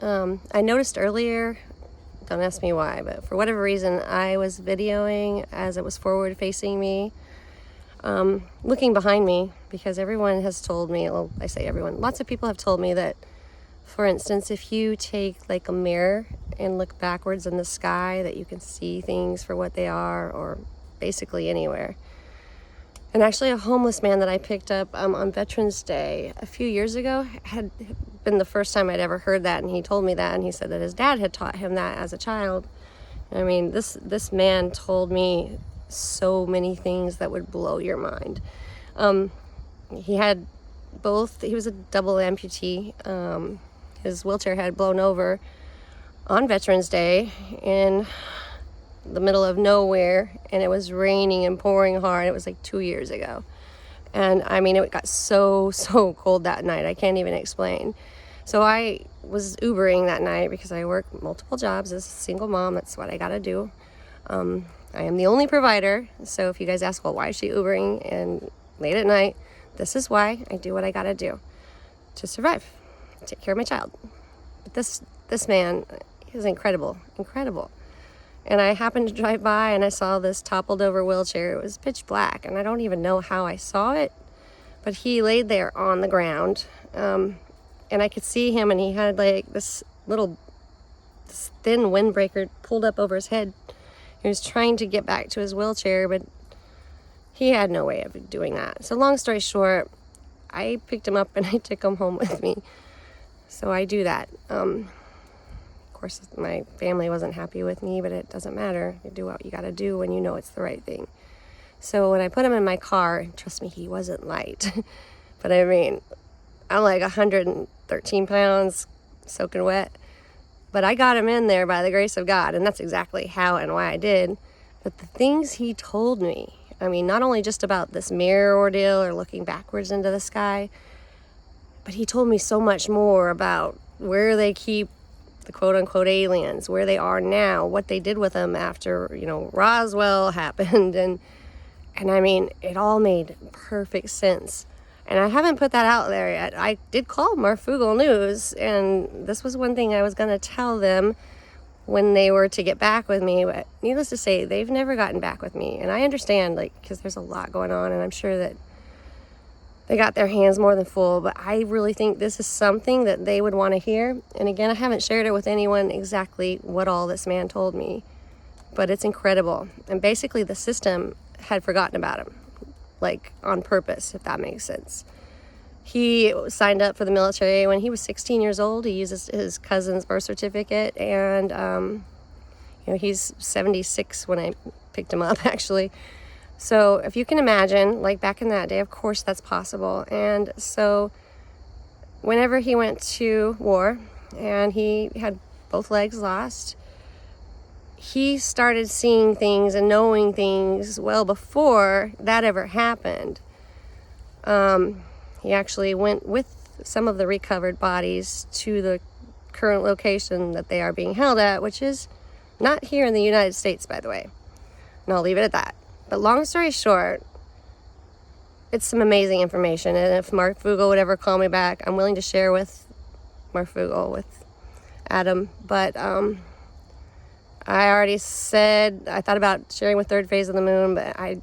I noticed earlier, don't ask me why, but for whatever reason, I was videoing as it was forward facing me, looking behind me, because everyone has told me, well, I say everyone, lots of people have told me that, for instance, if you take like a mirror and look backwards in the sky, that you can see things for what they are, or basically anywhere. And actually a homeless man that I picked up on Veterans Day a few years ago had been the first time I'd ever heard that, and he told me that, and he said that his dad had taught him that as a child. I mean, this man told me so many things that would blow your mind. He was a double amputee. His wheelchair had blown over on Veterans Day in the middle of nowhere, and it was raining and pouring hard. It was like 2 years ago. And I mean, it got so cold that night, I can't even explain. So I was Ubering that night because I work multiple jobs as a single mom. That's what I gotta do. I am the only provider. So if you guys ask, well, why is she Ubering and late at night? This is why I do what I gotta do to survive, take care of my child. But this man is incredible. And I happened to drive by and I saw this toppled over wheelchair. It was pitch black, and I don't even know how I saw it, but he laid there on the ground. And I could see him, and he had like this thin windbreaker pulled up over his head. He was trying to get back to his wheelchair, but he had no way of doing that. So long story short, I picked him up and I took him home with me. So I do that. Of course, my family wasn't happy with me, but it doesn't matter. You do what you gotta do when you know it's the right thing. So when I put him in my car, trust me, he wasn't light. But I mean, I'm like 113 pounds, soaking wet. But I got him in there by the grace of God, and that's exactly how and why I did. But the things he told me, I mean, not only just about this mirror ordeal or looking backwards into the sky, but he told me so much more about where they keep the quote-unquote aliens, where they are now, what they did with them after, Roswell happened. And I mean, it all made perfect sense. And I haven't put that out there yet. I did call Marfoogle News, and this was one thing I was going to tell them when they were to get back with me. But needless to say, they've never gotten back with me. And I understand, because there's a lot going on, and I'm sure that they got their hands more than full, but I really think this is something that they would want to hear. And again, I haven't shared it with anyone exactly what all this man told me, but it's incredible. And basically the system had forgotten about him, like on purpose, if that makes sense. He signed up for the military when he was 16 years old. He uses his cousin's birth certificate, and he's 76 when I picked him up, actually. So if you can imagine, like back in that day, of course that's possible. And so whenever he went to war and he had both legs lost, he started seeing things and knowing things well before that ever happened. He actually went with some of the recovered bodies to the current location that they are being held at, which is not here in the United States, by the way. And I'll leave it at that. But long story short, it's some amazing information. And if Marfoogle would ever call me back, I'm willing to share with Marfoogle, with Adam. But I already said I thought about sharing with Third Phase of the Moon, but I